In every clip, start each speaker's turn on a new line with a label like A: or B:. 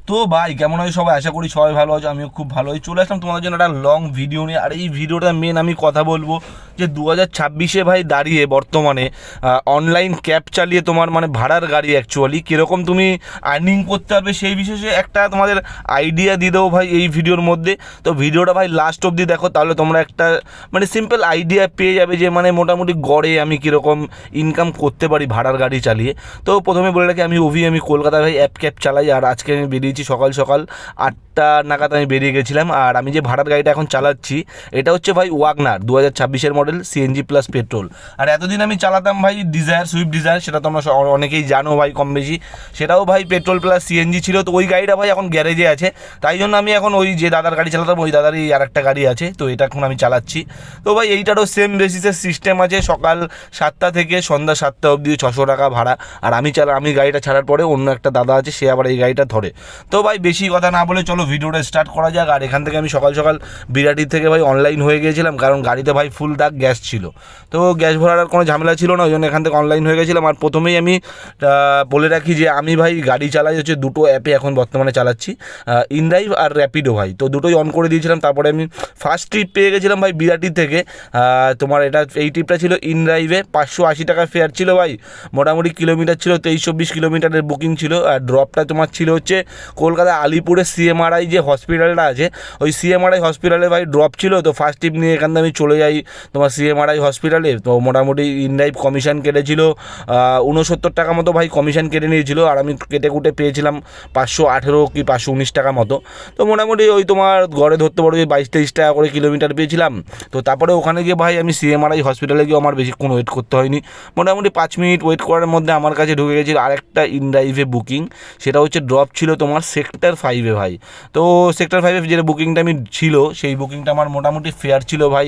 A: তো ভাই কেমন হয় সবাই, আশা করি সবাই ভালো আছে, আমিও খুব ভালো আছি। চলে আসলাম তোমাদের জন্য একটা লং ভিডিও নিয়ে। আর এই ভিডিওটা মেন আমি কথা বলবো যে 2026-এ ভাই দাঁড়িয়ে বর্তমানে অনলাইন ক্যাব চালিয়ে তোমার মানে ভাড়ার গাড়ি অ্যাকচুয়ালি কীরকম তুমি আর্নিং করতে পারবে সেই বিশেষে একটা তোমাদের আইডিয়া দিয়ে দেবো ভাই এই ভিডিওর মধ্যে। তো ভিডিওটা ভাই লাস্ট অবধি দেখো, তাহলে তোমরা একটা মানে সিম্পল আইডিয়া পেয়ে যাবে যে মানে মোটামুটি গড়ে আমি কীরকম ইনকাম করতে পারি ভাড়ার গাড়ি চালিয়ে। তো প্রথমে বলে রাখি, আমি কলকাতায় ভাই অ্যাপ ক্যাব চালাই। আর আজকে আমি বেরিয়েছি সকাল সকাল 8টা নাগাদ আমি বেরিয়ে গেছিলাম। আর আমি যে ভাড়ার গাড়িটা এখন চালাচ্ছি এটা হচ্ছে ভাই ওয়াগনার 2026-এর মডেল, সিএনজি প্লাস পেট্রোল। আর এতদিন আমি চালাতাম ভাই ডিজায়ার, সুইফট ডিজায়ার, সেটা তোমরা অনেকেই জানো ভাই কম বেশি। সেটাও ভাই পেট্রোল প্লাস সিএনজি ছিল। তো ওই গাড়িটা ভাই এখন গ্যারেজে আছে, তাই জন্য আমি এখন ওই যে দাদার গাড়ি চালাতাম ওই দাদারই আর একটা গাড়ি আছে, তো এটা এখন আমি চালাচ্ছি। তো ভাই এইটারও সেম বেসিসের সিস্টেম আছে, সকাল 7টা থেকে সন্ধ্যা 7টা অবধি 600 টাকা ভাড়া। আর আমি গাড়িটা ছাড়ার পরে অন্য একটা দাদা আছে, সে আবার এই গাড়িটা ধরে। তো ভাই বেশি কথা না বলে চলো ভিডিওটা স্টার্ট করা যাক। আর এখান থেকে আমি সকাল সকাল বিরাটির থেকে ভাই অনলাইন হয়ে গিয়েছিলাম, কারণ গাড়িতে ভাই ফুল দাগ গ্যাস ছিল। তো গ্যাস ভরার আর কোনো ঝামেলা ছিল না, ওই জন্য এখান থেকে অনলাইন হয়ে গেছিলাম। আর প্রথমেই আমি বলে রাখি যে আমি ভাই গাড়ি চালাই হচ্ছে দুটো অ্যাপে এখন বর্তমানে চালাচ্ছি, ইনড্রাইভ আর র্যাপিডো ভাই। তো দুটোই অন করে দিয়েছিলাম। তারপরে আমি ফার্স্ট ট্রিপ পেয়ে গেছিলাম ভাই বিরাটি থেকে। তোমার এই ট্রিপটা ছিল ইনড্রাইভে, 580 টাকা ফেয়ার ছিল ভাই। মোটামুটি কিলোমিটার ছিল 23-24 কিলোমিটারের বুকিং ছিল। আর ড্রপটা তোমার ছিল হচ্ছে কলকাতা আলিপুরে সিএমআরআই যে হসপিটালটা আছে, ওই সিএমআরআই হসপিটালে ভাই ড্রপ ছিল। তো ফার্স্ট ট্রিপ নিয়ে এখান থেকে আমি চলে যাই তোমার সিএমআরআই হসপিটালে। তো মোটামুটি ইনড্রাইভ কমিশন কেটেছিল 69 টাকা মতো ভাই, কমিশন কেটে নিয়েছিল। আর আমি কেটে কুটে পেয়েছিলাম 518 কি 519 টাকা মতো। তো মোটামুটি ওই তোমার গড়ে ধরতে পারো যে 22-23 টাকা করে কিলোমিটার পেয়েছিলাম। তো তারপরে ওখানে গিয়ে ভাই আমি সিএমআরআই হসপিটালে গিয়ে আমার বেশিক্ষণ ওয়েট করতে হয়নি, মোটামুটি 5 মিনিট ওয়েট করার মধ্যে আমার কাছে ঢুকে গেছিল আরেকটা ইনড্রাইভে বুকিং। সেটা হচ্ছে ড্রপ ছিল তোমার সেক্টর 5-এ ভাই। তো সেক্টর 5-এ যেটা বুকিংটা আমি ছিল, সেই বুকিংটা আমার মোটামুটি ফেয়ার ছিল ভাই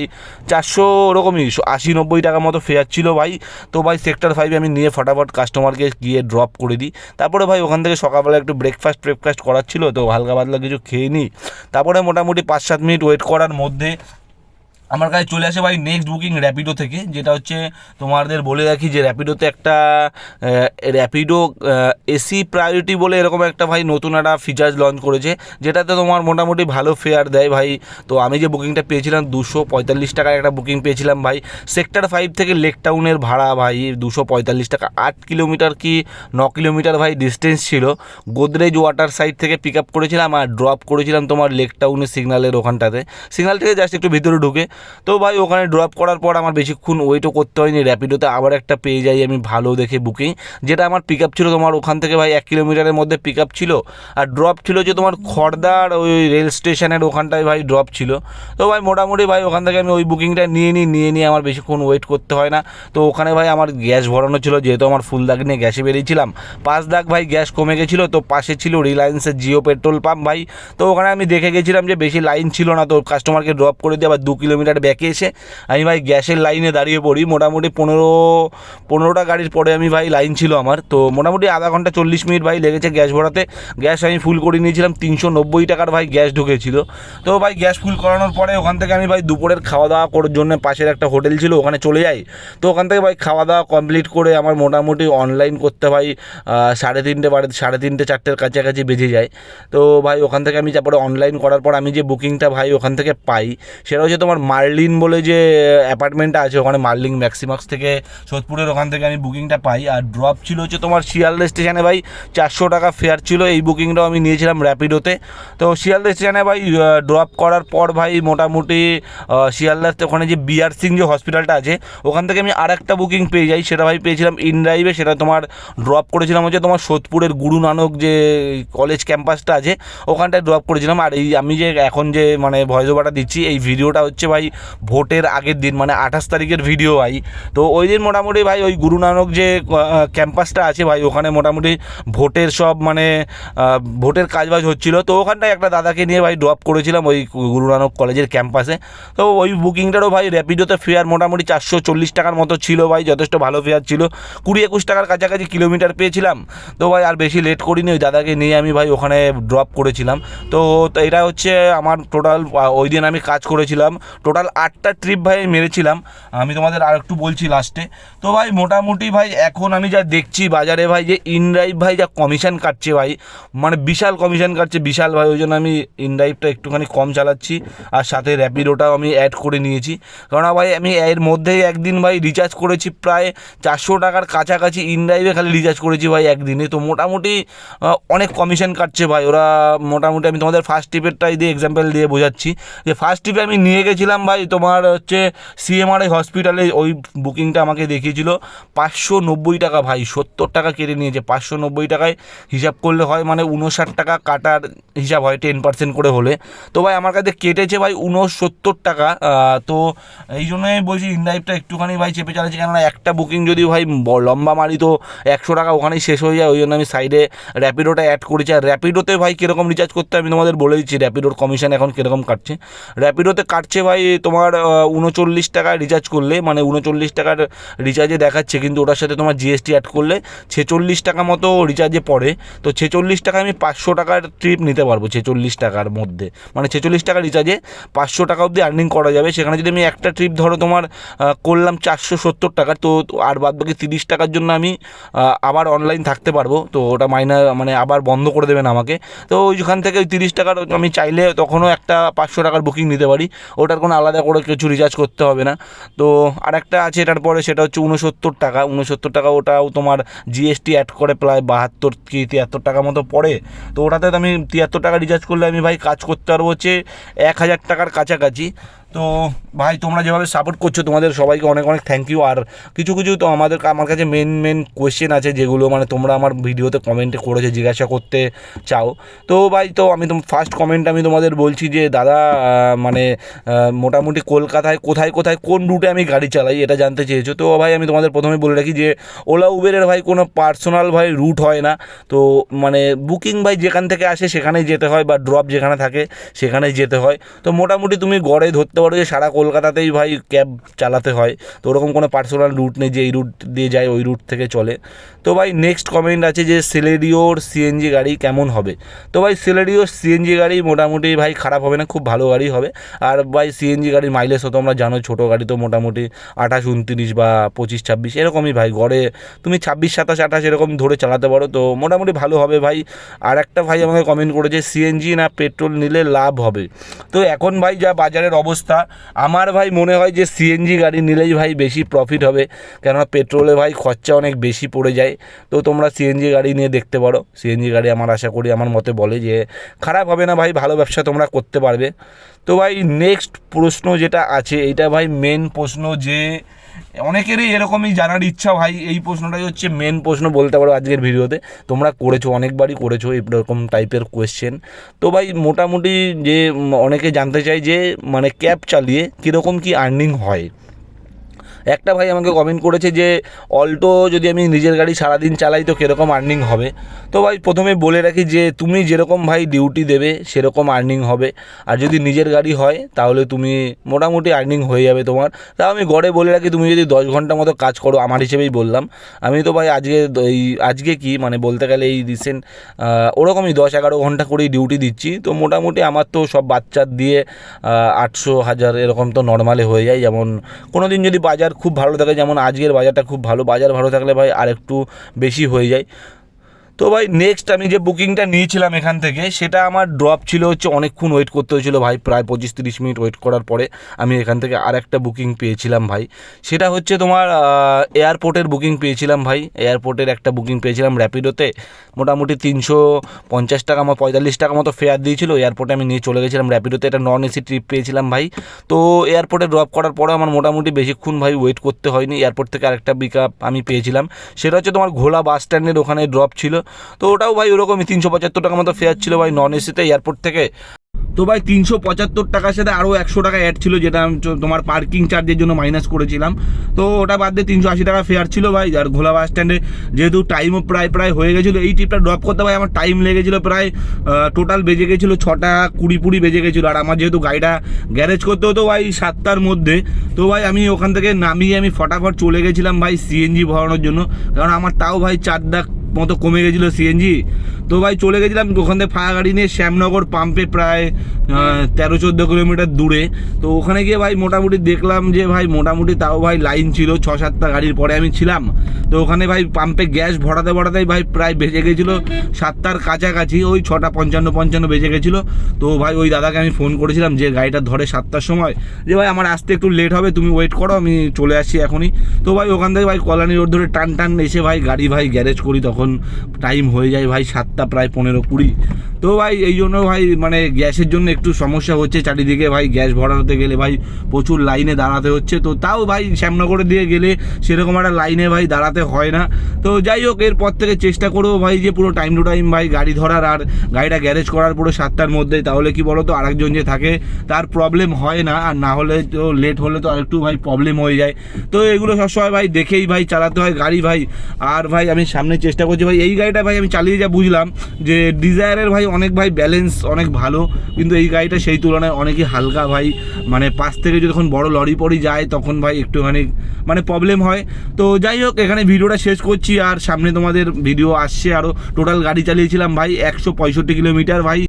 A: 400 ওরকমই 80-90 টাকা মতো ফেয়ার ছিল ভাই। তো ভাই সেক্টর 5-এ আমি নিয়ে ফটাফট কাস্টমারকে গিয়ে ড্রপ করে দিই। তারপরে ভাই ওখান থেকে সকালবেলা একটু ব্রেকফাস্ট করার ছিল, তো হালকা পাতলা কিছু খেয়ে নিই। তারপরে মোটামুটি 5-7 মিনিট ওয়েট করার মধ্যে আমার কাছে চলে আসে ভাই নেক্সট বুকিং র্যাপিডো থেকে। যেটা হচ্ছে তোমাদের বলে রাখি যে র্যাপিডোতে একটা র্যাপিডো এসি প্রায়োরিটি বলে এরকম একটা ভাই নতুন একটা ফিচার্স লঞ্চ করেছে, যেটাতে তোমার মোটামুটি ভালো ফেয়ার দেয় ভাই। তো আমি যে বুকিংটা পেয়েছিলাম 245 টাকার একটা বুকিং পেয়েছিলাম ভাই। সেক্টর 5 থেকে লেক টাউনের ভাড়া ভাই 245 টাকা, 8 কিলোমিটার কি 9 কিলোমিটার ভাই ডিস্টেন্স ছিল। গোদরেজ ওয়াটার সাইড থেকে পিক আপ করেছিলাম আর ড্রপ করেছিলাম তোমার লেক টাউনের সিগন্যালের ওখানটাতে, সিগন্যাল থেকে জাস্ট একটু ভিতরে ঢুকে। তো ভাই ওখানে ড্রপ করার পর আমার বেশিক্ষণ ওয়েটও করতে হয়নি, র্যাপিডোতে আবার একটা পেয়ে যাই আমি ভালো দেখে বুকিং, যেটা আমার পিক আপ ছিল তোমার ওখান থেকে ভাই 1 কিলোমিটারের মধ্যে পিক আপ ছিল। আর ড্রপ ছিল যে তোমার খড়দার ওই রেল স্টেশনের ওখানটায় ভাই ড্রপ ছিল। তো ভাই মোটামুটি ভাই ওখান থেকে আমি ওই বুকিংটা নিয়ে আমার বেশিক্ষণ ওয়েট করতে হয় না। তো ওখানে ভাই আমার গ্যাস ভরানো ছিল, যেহেতু আমার ফুল দাগ নিয়ে গ্যাসে বেরিয়েছিলাম, 5 দাগ ভাই গ্যাস কমে গেছিলো। তো পাশে ছিল রিলায়েন্সের জিও পেট্রোল পাম্প ভাই। তো ওখানে আমি দেখে গেছিলাম যে বেশি লাইন ছিল না, তো কাস্টমারকে ড্রপ করে দিয়ে আবার 2 কিলোমিটার ব্যাকে এসে আমি ভাই গ্যাসের লাইনে দাঁড়িয়ে পড়ি। মোটামুটি 15টা গাড়ির পরে আমি ভাই লাইন ছিল আমার। তো মোটামুটি আধা ঘন্টা 40 মিনিট ভাই লেগেছে গ্যাস ভরাতে। গ্যাস আমি ফুল করে নিয়েছিলাম, 390 টাকার ভাই গ্যাস ঢুকেছিল। তো ভাই গ্যাস ফুল করানোর পরে ওখান থেকে আমি ভাই দুপুরের খাওয়া দাওয়া করার জন্য পাশের একটা হোটেল ছিল ওখানে চলে যাই। তো ওখান থেকে ভাই খাওয়া দাওয়া কমপ্লিট করে আমার মোটামুটি অনলাইন করতে ভাই 3:30 4টের কাছাকাছি বেজে যায়। তো ভাই ওখান থেকে আমি তারপরে অনলাইন করার পর আমি যে বুকিংটা ভাই ওখান থেকে পাই, সেটা হচ্ছে তোমার মার্লিন বলে যে অ্যাপার্টমেন্টটা আছে ওখানে, মার্লিন ম্যাক্সিমাক্স থেকে সোদপুরের ওখান থেকে আমি বুকিংটা পাই। আর ড্রপ ছিল হচ্ছে তোমার শিয়ালদা স্টেশনে ভাই 400 টাকা ফেয়ার ছিল। এই বুকিংটাও আমি নিয়েছিলাম র্যাপিডোতে। তো শিয়ালদা স্টেশনে ভাই ড্রপ করার পর ভাই মোটামুটি শিয়ালদাতে ওখানে যে বিআর সিং যে হসপিটালটা আছে ওখান থেকে আমি আর একটা বুকিং পেয়ে যাই, সেটা ভাই পেয়েছিলাম ইনড্রাইভে। সেটা তোমার ড্রপ করেছিলাম হচ্ছে তোমার সোদপুরের গুরু নানক যে কলেজ ক্যাম্পাসটা আছে ওখানটায় ড্রপ করেছিলাম। আর এই আমি যে এখন যে মানে ভয়েস ওভারটা দিচ্ছি এই ভিডিওটা হচ্ছে ভাই ভোটের আগের দিন, মানে 28 তারিখের ভিডিও ভাই। তো ওই দিন মোটামুটি ভাই ওই গুরু নানক যে ক্যাম্পাসটা আছে ভাই ওখানে মোটামুটি ভোটের সব মানে ভোটের কাজবাজ হচ্ছিলো। তো ওখানটায় একটা দাদাকে নিয়ে ভাই ড্রপ করেছিলাম ওই গুরু নানক কলেজের ক্যাম্পাসে। তো ওই বুকিংটারও ভাই র্যাপিডোতে ফেয়ার মোটামুটি 440 টাকার মতো ছিল ভাই, যথেষ্ট ভালো ফেয়ার ছিল। 20-21 টাকার কাছাকাছি কিলোমিটার পেয়েছিলাম। তো ভাই আর বেশি লেট করিনি, ওই দাদাকে নিয়ে আমি ভাই ওখানে ড্রপ করেছিলাম। তো এটা হচ্ছে আমার টোটাল ওই দিন আমি কাজ করেছিলাম টোটাল টোটাল 8টা ট্রিপ ভাই মেরেছিলাম, আমি তোমাদের আর একটু বলছি লাস্টে। তো ভাই মোটামুটি ভাই এখন আমি যা দেখছি বাজারে ভাই যে ইনড্রাইভ ভাই যা কমিশন কাটছে ভাই, মানে বিশাল কমিশন কাটছে, বিশাল ভাই। ওই জন্য আমি ইনড্রাইভটা একটুখানি কম চালাচ্ছি, আর সাথে র্যাপিডোটাও আমি অ্যাড করে নিয়েছি। কারণ ভাই আমি এর মধ্যেই একদিন ভাই রিচার্জ করেছি প্রায় 400 টাকার কাছাকাছি, ইনড্রাইভে খালি রিচার্জ করেছি ভাই একদিনে। তো মোটামুটি অনেক কমিশন কাটছে ভাই ওরা। মোটামুটি আমি তোমাদের ফার্স্ট ট্রিপেরটাই দিয়ে এক্সাম্পল দিয়ে বোঝাচ্ছি যে ফার্স্ট ট্রিপে আমি নিয়ে গেছিলাম ভাই তোমার হচ্ছে সিএমআরআই হসপিটালে, ওই বুকিংটা আমাকে দেখিয়েছিল 590 টাকা ভাই, 70 টাকা কেটে নিয়েছে। 590 টাকায় হিসাব করলে হয় মানে 59 টাকা কাটার হিসাব হয় 10% করে হলে। তো ভাই আমার কাছে কেটেছে ভাই 69 টাকা। তো এই জন্যই বলছি ইনড্রাইভটা একটুখানি ভাই চেপে চালাচ্ছি, কেননা একটা বুকিং যদি ভাই লম্বা মারি তো 100 টাকা ওখানেই শেষ হয়ে যায়। ওই জন্য আমি সাইডে র্যাপিডোটা অ্যাড করেছি। আর র্যাপিডোতে ভাই কীরকম রিচার্জ করতে আমি তোমাদের বলে দিচ্ছি, র্যাপিডোর কমিশন এখন কীরকম কাটছে। র্যাপিডোতে কাটছে ভাই তোমার 39 টাকা রিচার্জ করলে, মানে 39 টাকার রিচার্জে দেখাচ্ছে, কিন্তু ওটার সাথে তোমার জিএসটি অ্যাড করলে 46 টাকা মতো রিচার্জে পড়ে। তো 46 টাকা আমি 500 টাকার ট্রিপ নিতে পারবো, 46 টাকার মধ্যে, মানে 46 টাকা রিচার্জে 500 টাকা অবধি আর্নিং করা যাবে। সেখানে যদি আমি একটা ট্রিপ ধরো তোমার করলাম 470 টাকার, তো আর বাদ বাকি 30 টাকার জন্য আমি আবার অনলাইন থাকতে পারবো। তো ওটা মানে আবার বন্ধ করে দেবেন আমাকে। তো ওইখান থেকে ওই 30 টাকার আমি চাইলে তখনও একটা 500 টাকার বুকিং নিতে পারি, ওটার কোনো আলাদা করে কিছু রিচার্জ করতে হবে না। তো আরেকটা আছে এটার পরে, সেটা হচ্ছে 69 টাকা। 69 টাকা ওটাও তোমার জিএসটি অ্যাড করে প্রায় 72 কি 73 টাকা মতো পড়ে। তো ওটাতে আমি 73 টাকা রিচার্জ করলে আমি ভাই কাজ করতে পারবো হচ্ছে 1000 টাকার কাছাকাছি। তো ভাই তোমরা যেভাবে সাপোর্ট করছো তোমাদের সবাইকে অনেক অনেক থ্যাংক ইউ। আর কিছু কিছু তো আমার কাছে মেন কোয়েশ্চেন আছে যেগুলো মানে তোমরা আমার ভিডিওতে কমেন্টে করেছে, জিজ্ঞাসা করতে চাও। তো ভাই তো আমি ফার্স্ট কমেন্ট আমি তোমাদের বলছি যে দাদা মানে মোটামুটি কলকাতায় কোথায় কোথায় কোন রুটে আমি গাড়ি চালাই এটা জানতে চেয়েছো। তো ভাই আমি তোমাদের প্রথমে বলে রাখি যে ওলা উবেরের ভাই কোনো পার্সোনাল ভাই রুট হয় না। তো মানে বুকিং ভাই যেখান থেকে আসে সেখানেই যেতে হয়, বা ড্রপ যেখানে থাকে সেখানেই যেতে হয়। তো মোটামুটি তুমি গড়ে ধরতে পারো যে সারা কলকাতাতেই ভাই ক্যাব চালাতে হয়। তো ওরকম কোনো পার্সোনাল রুট নেই যে এই রুট দিয়ে যায় ওই রুট থেকে চলে। তো ভাই নেক্সট কমেন্ট আছে যে সেলেরিওর সিএনজি গাড়ি কেমন হবে। তো ভাই সেলেরিওর সিএনজি গাড়ি মোটামুটি ভাই খারাপ হবে না, খুব ভালো গাড়ি হবে। আর ভাই সিএনজি গাড়ির মাইলেজ তো তোমরা জানো, ছোটো গাড়ি তো মোটামুটি 28, 29 বা 25, 26 এরকমই ভাই, গড়ে তুমি 26, 27, 28 এরকম ধরে চালাতে পারো। তো মোটামুটি ভালো হবে ভাই। আর একটা ভাই আমাকে কমেন্ট করেছে সিএনজি না পেট্রোল নিলে লাভ হবে। তো এখন ভাই যা বাজারের অবস্থা, আমার ভাই মনে হয় যে সিএনজি গাড়ি নিলেই ভাই বেশি প্রফিট হবে, কেননা পেট্রোলে ভাই খরচা অনেক বেশি পড়ে যায়। তো তোমরা সিএনজি গাড়ি নিয়ে দেখতে পারো। সিএনজি গাড়ি আমার আশা করি আমার মতে বলে যে খারাপ হবে না ভাই, ভালো ব্যবসা তোমরা করতে পারবে। তো ভাই নেক্সট প্রশ্ন যেটা আছে এইটা ভাই মেন প্রশ্ন, যে অনেকেরই এরকমই জানার ইচ্ছা ভাই, এই প্রশ্নটাই হচ্ছে মেন প্রশ্ন বলতে পারো আজকের ভিডিওতে। তোমরা করেছো, অনেকবারই করেছো এরকম টাইপের কোয়েশ্চেন। তো ভাই মোটামুটি যে অনেকে জানতে চায় যে মানে ক্যাব চালিয়ে কীরকম কী আর্নিং হয়। একটা ভাই আমাকে কমেন্ট করেছে যে অল্টো যদি আমি নিজের গাড়ি সারাদিন চালাই তো কীরকম আর্নিং হবে। তো ভাই প্রথমে বলে রাখি যে তুমি যেরকম ভাই ডিউটি দেবে সেরকম আর্নিং হবে। আর যদি নিজের গাড়ি হয় তাহলে তুমি মোটামুটি আর্নিং হয়ে যাবে তোমার। তা আমি গড়ে বলে রাখি তুমি যদি 10 ঘন্টা মতো কাজ করো, আমার হিসেবেই বললাম, আমি তো ভাই আজকে কি মানে বলতে গেলে এই রিসেন্ট ওরকমই 10-11 ঘন্টা করেই ডিউটি দিচ্ছি। তো মোটামুটি আমার তো সব বাচ্চার দিয়ে 800, 1000 এরকম তো নর্মালে হয়ে যায়। যেমন কোনো দিন যদি বাজার খুব ভালো থাকে, যেমন আজকের বাজারটা খুব ভালো, বাজার ভালো থাকলে ভাই আর একটু বেশি হয়ে যায়। তো ভাই নেক্সট আমি যে বুকিংটা নিয়েছিলাম এখান থেকে, সেটা আমার ড্রপ ছিল হচ্ছে অনেকক্ষণ ওয়েট করতে হয়েছিল ভাই, প্রায় 25-30 মিনিট ওয়েট করার পরে আমি এখান থেকে আর একটা বুকিং পেয়েছিলাম ভাই। সেটা হচ্ছে তোমার এয়ারপোর্টের বুকিং পেয়েছিলাম ভাই। এয়ারপোর্টের একটা বুকিং পেয়েছিলাম র্যাপিডোতে, মোটামুটি 350 টাকা 45 টাকা মতো ফেয়ার দিয়েছিল। এয়ারপোর্টে আমি নিয়ে চলে গেছিলাম র্যাপিডোতে, একটা নন এসি ট্রিপ পেয়েছিলাম ভাই। তো এয়ারপোর্টে ড্রপ করার পরে আমার মোটামুটি বেশিক্ষণ ভাই ওয়েট করতে হয়নি। এয়ারপোর্ট থেকে আরেকটা পিক আপ আমি পেয়েছিলাম, সেটা হচ্ছে তোমার ঘোলা বাস স্ট্যান্ডের ওখানে ড্রপ ছিল। তো ওটাও ভাই ওরকমই 375 টাকা মতো ফেয়ার ছিল ভাই নন এসিতে এয়ারপোর্ট থেকে। তো ভাই 375 টাকার সাথে আরও 100 টাকা অ্যাড ছিল, যেটা আমি তোমার পার্কিং চার্জের জন্য মাইনাস করেছিলাম। তো ওটা বাদ দিয়ে 380 টাকা ফেয়ার ছিল ভাই। আর ঘোলা বাস স্ট্যান্ডে যেহেতু টাইমও প্রায় হয়ে গেছিলো, এই ট্রিপটা ড্রপ করতে ভাই আমার টাইম লেগেছিলো প্রায় টোটাল বেজে গেছিলো 6টা 20 বেজে গেছিলো। আর আমার যেহেতু গাড়িটা গ্যারেজ করতে হতো ভাই 7টার মধ্যে, তো ভাই আমি ওখান থেকে নামিয়ে আমি ফটাফট চলে গেছিলাম ভাই সিএনজি ভরানোর জন্য, কারণ আমার তাও ভাই 4 দাগ মতো কমে গেছিলো সিএনজি। তো ভাই চলে গেছিলাম ওখান থেকে ফাঁকা গাড়ি নিয়ে শ্যামনগর পাম্পে, প্রায় 13-14 কিলোমিটার দূরে। তো ওখানে গিয়ে ভাই মোটামুটি দেখলাম যে ভাই মোটামুটি তাও ভাই লাইন ছিল, 6-7টা গাড়ির পরে আমি ছিলাম। তো ওখানে ভাই পাম্পে গ্যাস ভরাতেই ভাই প্রায় বেজে গেছিলো 7টার কাছাকাছি, ওই 6:55 বেজে গেছিলো। তো ভাই ওই দাদাকে আমি ফোন করেছিলাম যে গাড়িটা ধরে 7টার সময়, যে ভাই আমার আসতে একটু লেট হবে, তুমি ওয়েট করো, আমি চলে আসছি এখনই। তো ভাই ওখান থেকে ভাই কল্যাণী রোড ধরে টান এসে ভাই গাড়ি ভাই গ্যারেজ করি, তখন টাইম হয়ে যায় ভাই 7টা প্রায় 15-20। তো ভাই এই জন্য ভাই মানে গ্যাসের জন্য একটু সমস্যা হচ্ছে চারিদিকে ভাই, গ্যাস ভরাতে গেলে ভাই প্রচুর লাইনে দাঁড়াতে হচ্ছে। তো তাও ভাই শ্যামনগরের দিয়ে গেলে সেরকম একটা লাইনে ভাই দাঁড়াতে হয় না। তো যাই হোক, এরপর থেকে চেষ্টা করবো ভাই যে পুরো টাইম টু টাইম ভাই গাড়ি ধরার, আর গাড়িটা গ্যারেজ করার পুরো 7টার মধ্যেই। তাহলে কি বলো তো, আরেকজন যে থাকে তার প্রবলেম হয় না, আর না হলে তো লেট হলে তো আরেকটু ভাই প্রবলেম হয়ে যায়। তো এগুলো সবসময় ভাই দেখেই ভাই চালাতে হয় গাড়ি ভাই। আর ভাই আমি সামনে চেষ্টা করছি ভাই, এই গাড়িটা ভাই আমি চালিয়ে যা বুঝলাম যে ডিজায়ারের ভাই অনেক ভাই ব্যালেন্স অনেক ভালো, কিন্তু এই গাড়িটা সেই তুলনায় অনেকই হালকা ভাই। মানে পাশ থেকে যখন বড় লরি পরি যায় তখন ভাই একটুখানি মানে প্রবলেম হয়। তো যাই হোক, এখানে ভিডিওটা শেষ করছি, আর সামনে তোমাদের ভিডিও আসছে আরও। টোটাল গাড়ি চালিয়েছিলাম ভাই 165 কিলোমিটার ভাই।